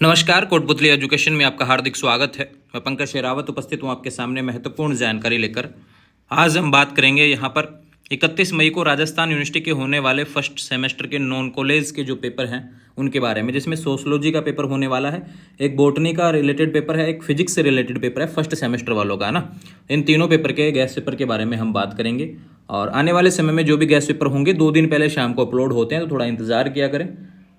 नमस्कार, कोटपुतली एजुकेशन में आपका हार्दिक स्वागत है। मैं पंकज शेरावत उपस्थित हूँ आपके सामने महत्वपूर्ण जानकारी लेकर। आज हम बात करेंगे यहाँ पर 31 मई को राजस्थान यूनिवर्सिटी के होने वाले फर्स्ट सेमेस्टर के नॉन कॉलेज के जो पेपर हैं उनके बारे में, जिसमें सोशलॉजी का पेपर होने वाला है, एक बॉटनी का रिलेटेड पेपर है, एक फिजिक्स से रिलेटेड पेपर है फर्स्ट सेमेस्टर वालों का, है ना। इन तीनों पेपर के गैस पेपर के बारे में हम बात करेंगे और आने वाले समय में जो भी गैस पेपर होंगे 2 दिन पहले शाम को अपलोड होते हैं, तो थोड़ा इंतजार किया करें।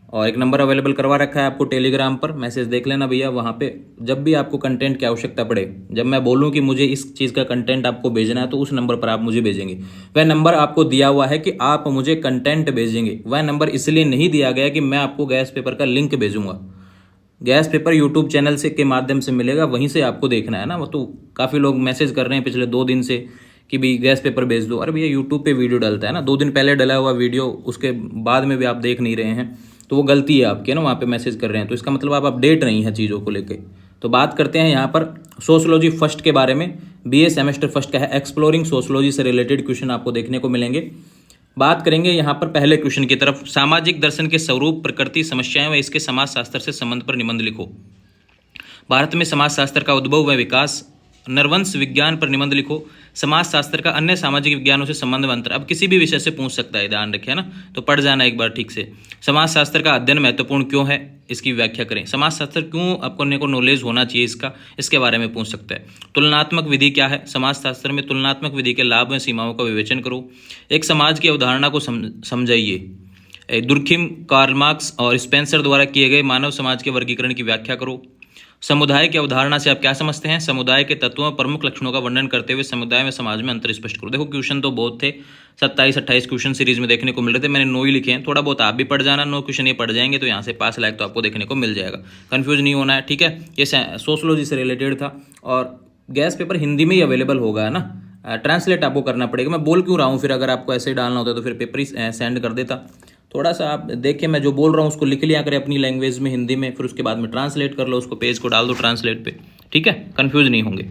और एक नंबर अवेलेबल करवा रखा है आपको टेलीग्राम पर, मैसेज देख लेना भैया। वहाँ पे जब भी आपको कंटेंट की आवश्यकता पड़े, जब मैं बोलूँ कि मुझे इस चीज़ का कंटेंट आपको भेजना है, तो उस नंबर पर आप मुझे भेजेंगे। वह नंबर आपको दिया हुआ है कि आप मुझे कंटेंट भेजेंगे। वह नंबर इसलिए नहीं दिया गया कि मैं आपको गैस पेपर का लिंक भेजूंगा। गैस पेपर यूट्यूब चैनल से के माध्यम से मिलेगा, वहीं से आपको देखना है ना। वो तो काफ़ी लोग मैसेज कर रहे हैं पिछले 2 दिन से कि भी गैस पेपर भेज दो। अरे भैया, यूट्यूब पे वीडियो डलता है ना, 2 दिन पहले डला हुआ वीडियो उसके बाद में भी आप देख नहीं रहे हैं, तो वो गलती है आपकी ना। वहाँ पे मैसेज कर रहे हैं तो इसका मतलब आप अपडेट नहीं है चीज़ों को लेके। तो बात करते हैं यहाँ पर सोशलॉजी फर्स्ट के बारे में। बीए सेमेस्टर फर्स्ट का है, एक्सप्लोरिंग सोशलॉजी से रिलेटेड क्वेश्चन आपको देखने को मिलेंगे। बात करेंगे यहाँ पर पहले क्वेश्चन की तरफ। सामाजिक दर्शन के स्वरूप, प्रकृति, समस्याएं व इसके समाजशास्त्र से संबंध पर निबंध लिखो। भारत में समाजशास्त्र का उद्भव व विकास। नरवंश विज्ञान पर निबंध लिखो। समाजशास्त्र का अन्य सामाजिक विज्ञानों से संबंध व अंतर। अब किसी भी विषय से पूछ सकता है, ध्यान रखें ना, तो पढ़ जाना एक बार ठीक से। समाजशास्त्र का अध्ययन महत्वपूर्ण क्यों है, इसकी व्याख्या करें। समाजशास्त्र क्यों आपको को नॉलेज होना चाहिए इसका, इसके बारे में पूछ सकता है। तुलनात्मक विधि क्या है, समाजशास्त्र में तुलनात्मक विधि के लाभ व सीमाओं का विवेचन करो। एक समाज की अवधारणा को समझाइए। दुर्खिम, कार्ल मार्क्स और स्पेंसर द्वारा किए गए मानव समाज के वर्गीकरण की व्याख्या करो। समुदाय की अवधारणा से आप क्या समझते हैं, समुदाय के तत्वों और प्रमुख लक्षणों का वर्णन करते हुए समुदाय में समाज में अंतर स्पष्ट करो। देखो क्वेश्चन तो बहुत थे, 27-28 क्वेश्चन सीरीज में देखने को मिल रहे थे, मैंने 9 ही लिखे हैं। थोड़ा बहुत आप भी पढ़ जाना, 9 क्वेश्चन ये पढ़ जाएंगे तो यहाँ से पास लायक तो आपको देखने को मिल जाएगा। कन्फ्यूज नहीं होना है, ठीक है। ये सोशलॉजी से रिलेटेड था और गैस पेपर हिंदी में ही अवेलेबल होगा, है ना। ट्रांसलेट आपको करना पड़ेगा। मैं बोल क्यों रहा हूँ फिर, अगर आपको ऐसे ही डालना होता तो फिर पेपर ही सेंड कर देता। थोड़ा सा आप देखिए, मैं जो बोल रहा हूँ उसको लिख लिया करें अपनी लैंग्वेज में, हिंदी में, फिर उसके बाद में ट्रांसलेट कर लो, उसको पेज को डाल दो ट्रांसलेट पे, ठीक है। कंफ्यूज नहीं होंगे।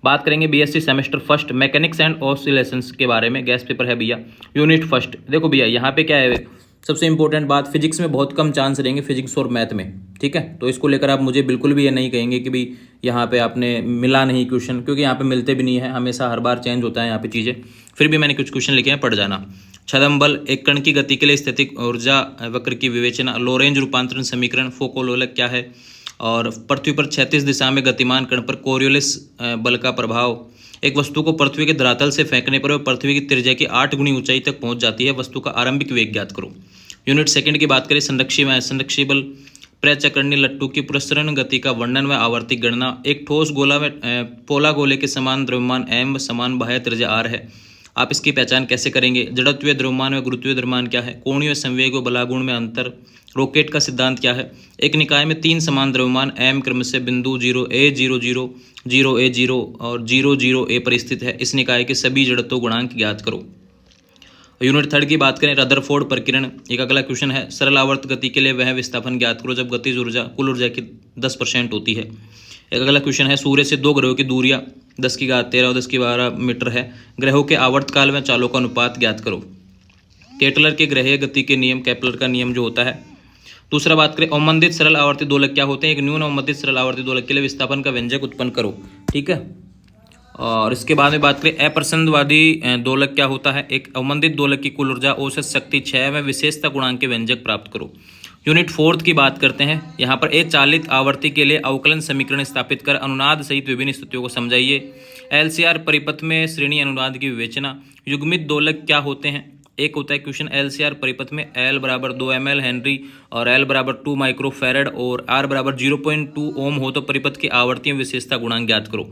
बात करेंगे BSc semester first mechanics and oscillations के बारे में। गैस पेपर है भैया यूनिट फर्स्ट। देखो भैया यहाँ पे क्या है, सबसे इंपॉर्टेंट बात, फिजिक्स में बहुत कम चांस रहेंगे, फिजिक्स और मैथ में, ठीक है। तो इसको लेकर आप मुझे बिल्कुल भी ये नहीं कहेंगे कि भाई यहाँ पे आपने मिला नहीं क्वेश्चन, क्योंकि यहाँ पे मिलते भी नहीं है, हमेशा हर बार चेंज होता है यहाँ पे चीज़ें। फिर भी मैंने कुछ क्वेश्चन लिखे हैं, पढ़ जाना। छदम बल, एक कण की गति के लिए स्थैतिक ऊर्जा वक्र की विवेचना। लोरेंज रूपांतरण समीकरण। फोकोलोलक क्या है, और पृथ्वी पर 36 दिशा में गतिमान कण पर कोरियोलिस बल का प्रभाव। एक वस्तु को पृथ्वी के धरातल से फेंकने पर वह पृथ्वी की त्रिज्या की 8 गुनी ऊंचाई तक पहुंच जाती है। वस्तु का आरंभिक वेग ज्ञात करो। यूनिट सेकंड की बात करें, संरक्षी बल, प्रचक्रणी लट्टू की पुरस्सरण गति का वर्णन व आवर्ती गणना। एक ठोस गोला में पोला गोले के समान द्रव्यमान एम समान बाह्य त्रिज्या आर है, आप इसकी पहचान कैसे करेंगे। जड़त्वीय द्रव्यमान व गुरुत्वीय द्रव्यमान क्या है। कोणीय संवेग व बलागुण में अंतर। रॉकेट का सिद्धांत क्या है। एक निकाय में 3 समान द्रव्यमान एम क्रमशः बिंदु 0a00 0a0 और 00a पर स्थित है। इस निकाय के सभी जड़त्व गुणांक ज्ञात करो। यूनिट थर्ड की बात करें, रदरफोर्ड प्रकीर्ण। एक अगला क्वेश्चन है, सरल आवर्त गति के लिए वह विस्थापन ज्ञात करो जब गतिज ऊर्जा कुल ऊर्जा की 10% होती है। एक अगला क्वेश्चन है, सूर्य से 2 ग्रहों की दूरियां 10⁻13 और 10⁻12 मीटर है। ग्रहों के आवर्तकाल में चालों का अनुपात ज्ञात करो। केटलर के ग्रहीय गति के नियम, केपलर का नियम जो होता है। दूसरा बात करें, अवमंदित सरल आवर्ती दोलक क्या होते हैं। एक न्यून अवमंदित सरल आवर्ती दोलक के लिए विस्थापन का व्यंजक उत्पन्न करो, ठीक है। और इसके बाद में बात करें, अप्रसंदवादी दोलक क्या होता है। एक अवमंदित दोलक की कुल ऊर्जा औसत शक्ति 6 में विशेषता गुणांक के व्यंजक प्राप्त करो। यूनिट फोर्थ की बात करते हैं, यहाँ पर एक चालित आवर्ती के लिए अवकलन समीकरण स्थापित कर अनुनाद सहित विभिन्न स्थितियों को समझाइए। एलसीआर परिपथ में श्रेणी अनुनाद की विवेचना। युग्मित दोलक क्या होते हैं। एक होता है क्वेश्चन, एलसीआर परिपथ में L बराबर 2 ml हेनरी और L बराबर 2 माइक्रोफेरेड और R बराबर 0.2 ओम हो तो परिपथ की आवर्तीय विशेषता गुणांक ज्ञात करो।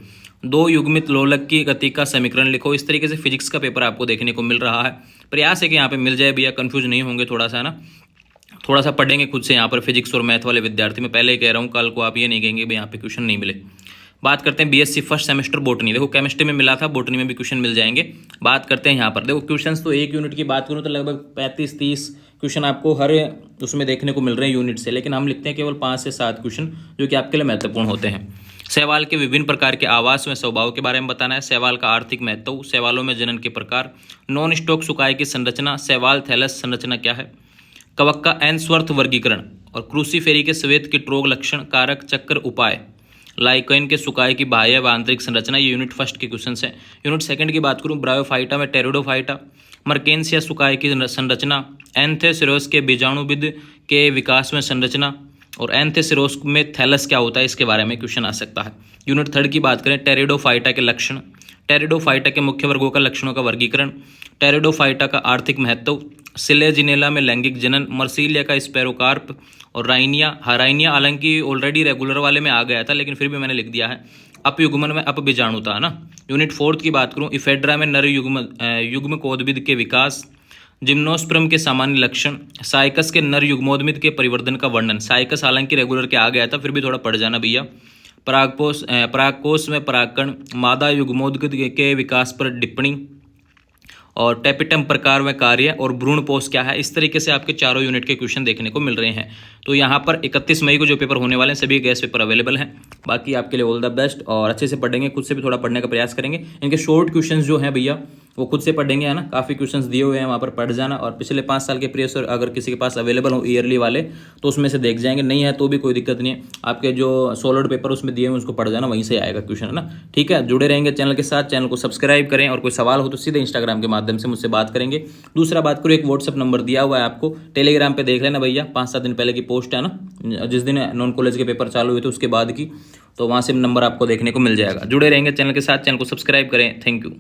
2 युग्मित लोलक की गति का समीकरण लिखो। इस तरीके से फिजिक्स का पेपर आपको देखने को मिल रहा है। प्रयास है कि यहाँ पे मिल जाए भैया, कंफ्यूज नहीं होंगे थोड़ा सा ना, थोड़ा सा पढ़ेंगे खुद से यहाँ पर फिजिक्स और मैथ वाले विद्यार्थी। मैं पहले ही कह रहा हूँ, कल को आप ये नहीं कहेंगे भाई यहाँ पे क्वेश्चन नहीं मिले। बात करते हैं बीएससी फर्स्ट सेमेस्टर बॉटनी। देखो केमिस्ट्री में मिला था, बॉटनी में भी क्वेश्चन मिल जाएंगे। बात करते हैं यहाँ पर, देखो क्वेश्चंस तो एक यूनिट की बात करूँ तो लगभग 35-30 क्वेश्चन आपको हर उसमें देखने को मिल रहे हैं यूनिट से, लेकिन हम लिखते हैं केवल 5 से 7 क्वेश्चन जो कि आपके लिए महत्वपूर्ण होते हैं। शैवाल के विभिन्न प्रकार के आवास व स्वभाव के बारे में बताना है। शैवाल का आर्थिक महत्व, शैवालों में जनन के प्रकार, नॉन स्टॉक सुकाय की संरचना, शैवाल थैलस संरचना क्या है, कवक का एनस्वर्थ वर्गीकरण और क्रूसीफेरी के श्वेत की ट्रोग लक्षण कारक चक्र उपाय, लाइकेन के सुकाय की बाह्य व आंतरिक संरचना। ये यूनिट फर्स्ट के क्वेश्चन हैं। यूनिट सेकंड की बात करूँ, ब्रायोफाइटा में टेरिडोफाइटा, मर्केंसिया सुकाय की संरचना, एंथेसिरोस के बीजाणुविद के विकास में संरचना और एंथेसिरोस में थैलस क्या होता है इसके बारे में क्वेश्चन आ सकता है। यूनिट थर्ड की बात करें, टेरिडोफाइटा के लक्षण, टेरिडोफाइटा के मुख्य वर्गों का लक्षणों का वर्गीकरण, टेरिडोफाइटा का आर्थिक महत्व, सिलेजिनेला में लैंगिक जनन, मर्सीलिया का स्पेरोकार्प और राइनिया। राइनिया हालांकि ऑलरेडी रेगुलर वाले में आ गया था लेकिन फिर भी मैंने लिख दिया है। अपयुग्मन में अपबीजाणु था ना। यूनिट फोर्थ की बात करूं, इफेड्रा में नर युग्मकोद्भिद के विकास, जिम्नोस्पर्म के सामान्य लक्षण, साइकस के नर युग्मोद्भिद के परिवर्तन का वर्णन। साइकस हालांकि रेगुलर के आ गया था, फिर भी थोड़ा पढ़ जाना भैया। परागकोश में परागकण, मादा युग्मोद्भिद के विकास पर टिप्पणी और टेपिटम प्रकार में कार्य और भ्रूणपोष क्या है। इस तरीके से आपके चारों यूनिट के क्वेश्चन देखने को मिल रहे हैं। तो यहाँ पर 31 मई को जो पेपर होने वाले हैं सभी गैस पेपर अवेलेबल हैं। बाकी आपके लिए ऑल द बेस्ट और अच्छे से पढ़ेंगे, खुद से भी थोड़ा पढ़ने का प्रयास करेंगे। इनके शॉर्ट क्वेश्चंस जो हैं भैया वो खुद से पढ़ेंगे, है ना। काफ़ी क्वेश्चंस दिए हुए हैं वहाँ पर, पढ़ जाना। और पिछले 5 साल के प्रीवियस अगर किसी के पास अवेलेबल हो ईयरली वाले तो उसमें से देख जाएंगे, नहीं है तो भी कोई दिक्कत नहीं है। आपके जो सॉलिड पेपर उसमें दिए हुए उसको पढ़ जाना, वहीं से आएगा क्वेश्चन, है ना। ठीक है, जुड़े रहेंगे चैनल के साथ, चैनल को सब्सक्राइब करें और कोई सवाल हो तो सीधे इंस्टाग्राम के माध्यम से मुझसे बात करेंगे। दूसरा बात करो, एक व्हाट्सअप नंबर दिया हुआ है आपको, टेलीग्राम पे देख लेना भैया, 5-7 दिन पहले की पोस्ट है ना, जिस दिन नॉन कॉलेज के पेपर चालू हुए थे उसके बाद की, तो वहाँ से नंबर आपको देखने को मिल जाएगा। जुड़े रहेंगे चैनल के साथ, चैनल को सब्सक्राइब करें। Thank you.